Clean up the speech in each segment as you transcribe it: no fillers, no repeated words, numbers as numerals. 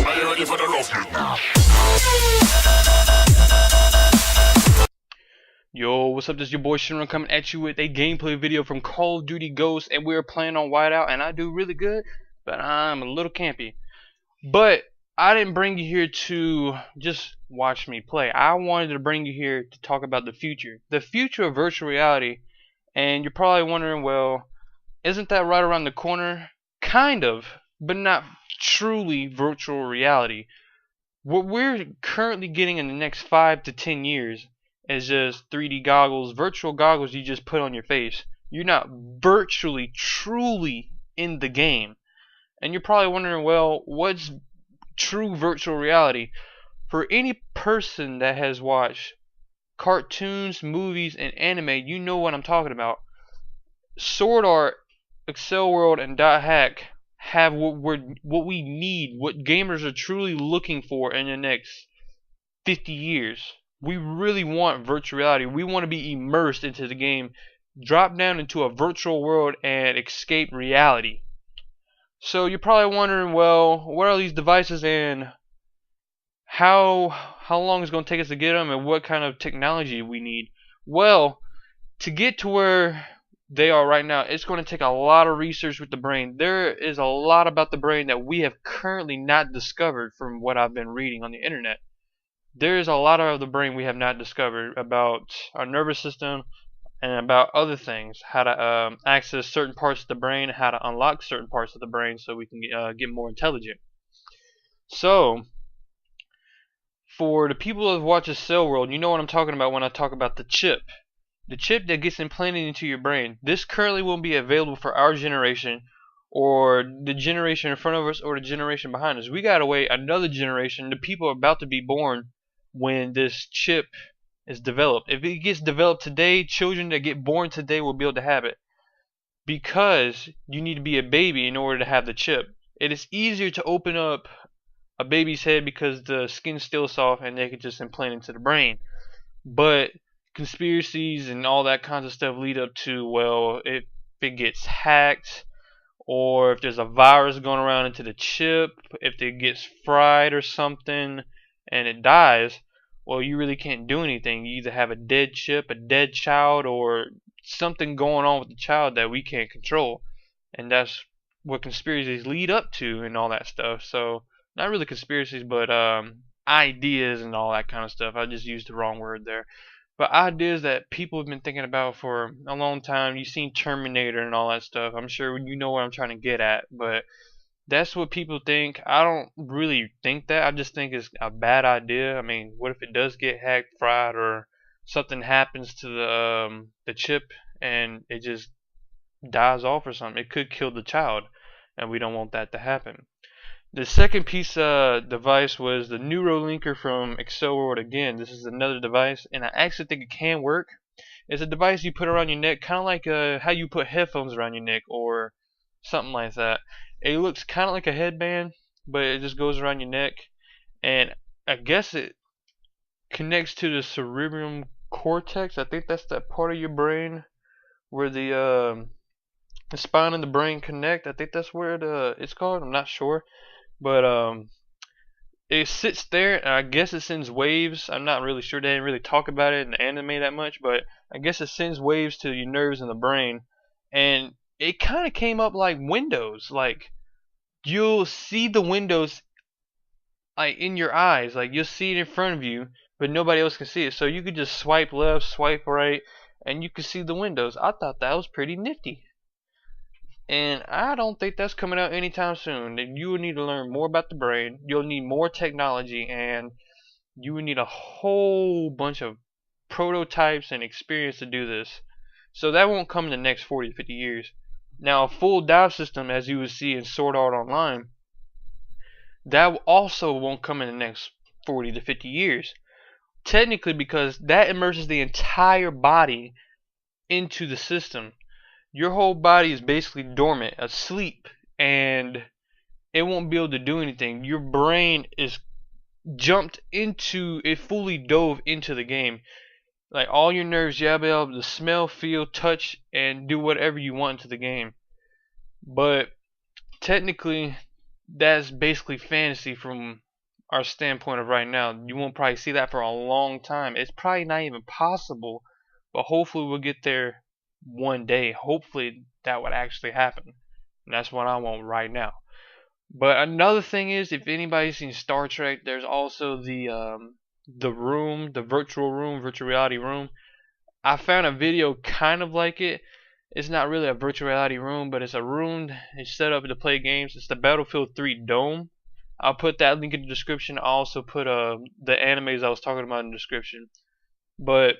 Are you ready for the rough? Yo, what's up? This is your boy Shinron coming at you with a gameplay video from Call of Duty Ghosts, and we're playing on Whiteout, and I do really good, but I'm a little campy. But I didn't bring you here to just watch me play. I wanted to bring you here to talk about the future of virtual reality. And you're probably wondering, well, isn't that right around the corner? Kind of, but not truly virtual reality. What we're currently getting in the next 5 to 10 years is just 3D goggles, virtual goggles you just put on your face. You're not virtually, truly in the game. And you're probably wondering, well, what's true virtual reality? For any person that has watched cartoons, movies, and anime, you know what I'm talking about. Sword Art, Accel World, and Dot Hack have what we need, what gamers are truly looking for in the next 50 years. We really want virtual reality. We want to be immersed into the game, drop down into a virtual world, and escape reality. So you're probably wondering, well, what are these devices and how long is it going to take us to get them, and what kind of technology we need? Well, to get to where they are right now, it's going to take a lot of research with the brain. There is a lot about the brain that we have currently not discovered from what I've been reading on the internet. There is a lot of the brain we have not discovered about our nervous system and about other things, how to access certain parts of the brain, how to unlock certain parts of the brain so we can get more intelligent. So, for the people that watch Accel World, you know what I'm talking about when I talk about the chip. The chip that gets implanted into your brain. This currently won't be available for our generation, or the generation in front of us, or the generation behind us. We gotta wait another generation. The people are about to be born when this chip is developed. If it gets developed today, children that get born today will be able to have it. Because you need to be a baby in order to have the chip. It is easier to open up a baby's head because the skin's still soft and they can just implant into the brain. But conspiracies and all that kinds of stuff lead up to, well, if it gets hacked, or if there's a virus going around into the chip, if it gets fried or something and it dies, well, you really can't do anything. You either have a dead chip, a dead child, or something going on with the child that we can't control. And that's what conspiracies lead up to and all that stuff. So, not really conspiracies, but ideas and all that kind of stuff. I just used the wrong word there. But ideas that people have been thinking about for a long time. You've seen Terminator and all that stuff. I'm sure you know what I'm trying to get at. But that's what people think. I don't really think that. I just think it's a bad idea. I mean, what if it does get hacked, fried, or something happens to the chip and it just dies off or something? It could kill the child, and we don't want that to happen. The second piece of device was the Neurolinker from Accel World. Again, this is another device, and I actually think it can work. It's a device you put around your neck, kind of like how you put headphones around your neck or something like that. It looks kind of like a headband, but it just goes around your neck, and I guess it connects to the cerebrum cortex. I think that's that part of your brain where the spine and the brain connect. I think that's where it's called. I'm not sure. But it sits there, and I guess it sends waves. I'm not really sure. They didn't really talk about it in the anime that much, but I guess it sends waves to your nerves in the brain. And it kind of came up like Windows. Like, you'll see the windows like in your eyes. Like, you'll see it in front of you, but nobody else can see it. So you could just swipe left, swipe right, and you could see the windows. I thought that was pretty nifty. And I don't think that's coming out anytime soon. You will need to learn more about the brain. You'll need more technology, and you will need a whole bunch of prototypes and experience to do this. So that won't come in the next 40 to 50 years. Now, a full dive system, as you would see in Sword Art Online, that also won't come in the next 40 to 50 years. Technically, because that immerses the entire body into the system. Your whole body is basically dormant, asleep, and it won't be able to do anything. Your brain is jumped into, it fully dove into the game. Like, all your nerves, you'll be able to smell, feel, touch, and do whatever you want to the game. But technically, that's basically fantasy from our standpoint of right now. You won't probably see that for a long time. It's probably not even possible, but hopefully we'll get there one day. Hopefully that would actually happen. And that's what I want right now. But another thing is, if anybody's seen Star Trek, there's also the room, the virtual room, virtual reality room. I found a video kind of like it. It's not really a virtual reality room, but it's a room. It's set up to play games. It's the Battlefield 3 Dome. I'll put that link in the description. I'll also put the animes I was talking about in the description. But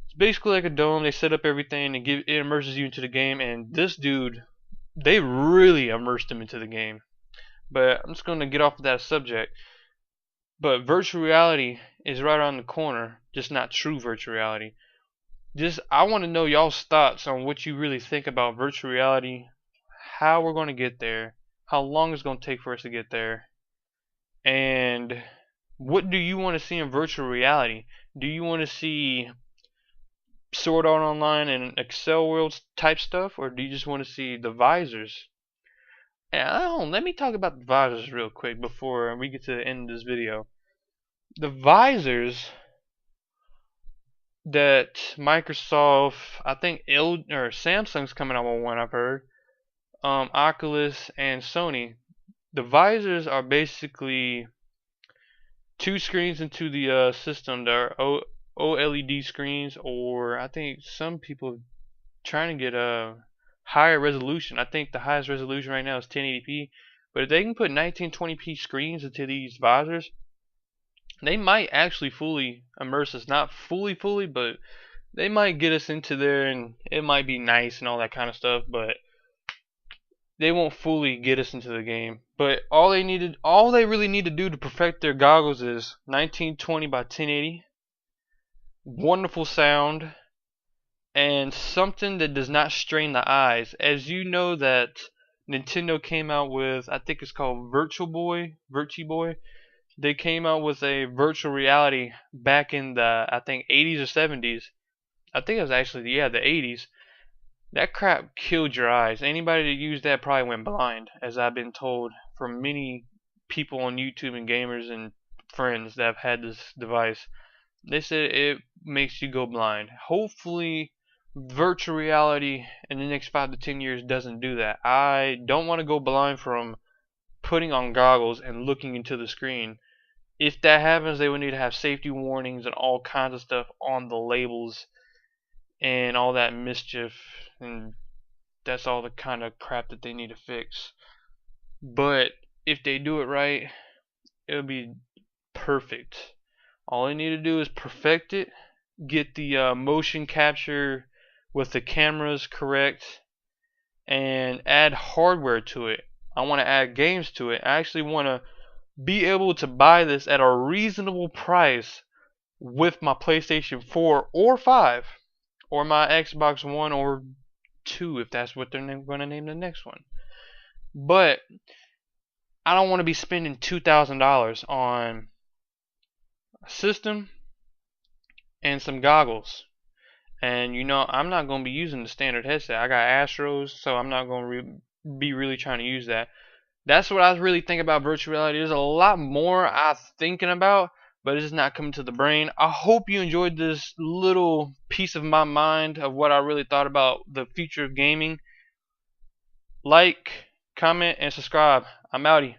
it's basically like a dome. They set up everything and it immerses you into the game. And this dude, they really immersed him into the game. But I'm just going to get off of that subject. But virtual reality is right around the corner, just not true virtual reality. I want to know y'all's thoughts on what you really think about virtual reality, how we're going to get there, how long it's going to take for us to get there, and what do you want to see in virtual reality? Do you want to see Sword Art Online and Accel Worlds type stuff, or do you just want to see the visors? And let me talk about the visors real quick before we get to the end of this video. The visors that Microsoft, I think Samsung's coming out with one, I've heard. Oculus and Sony. The visors are basically two screens into the system. They're OLED screens, or I think some people trying to get a higher resolution. I think the highest resolution right now is 1080p. But if they can put 1920p screens into these visors, they might actually fully immerse us. Not fully, but they might get us into there, and it might be nice and all that kind of stuff, but they won't fully get us into the game. But all they really need to do to perfect their goggles is 1920 by 1080, wonderful sound, and something that does not strain the eyes. As you know that Nintendo came out with, I think it's called Virtual Boy. They came out with a virtual reality back in the, I think, 80s or 70s. I think it was actually, the 80s. That crap killed your eyes. Anybody that used that probably went blind, as I've been told from many people on YouTube and gamers and friends that have had this device. They said it makes you go blind. Hopefully, virtual reality in the next 5 to 10 years doesn't do that. I don't want to go blind from putting on goggles and looking into the screen. If that happens, they would need to have safety warnings and all kinds of stuff on the labels and all that mischief, and that's all the kind of crap that they need to fix. But if they do it right, it'll be perfect. All they need to do is perfect it, get the motion capture with the cameras correct, and add hardware to it. I want to add games to it. I actually want to be able to buy this at a reasonable price with my PlayStation 4 or 5, or my Xbox One or 2, if that's what they're going to name the next one. But I don't want to be spending $2,000 on a system and some goggles. And you know, I'm not going to be using the standard headset. I got Astros, so I'm not going to be really trying to use that. That's what I really think about virtual reality. There's a lot more I'm thinking about, but it's not coming to the brain. I hope you enjoyed this little piece of my mind of what I really thought about the future of gaming. Like, comment, and subscribe. I'm outie.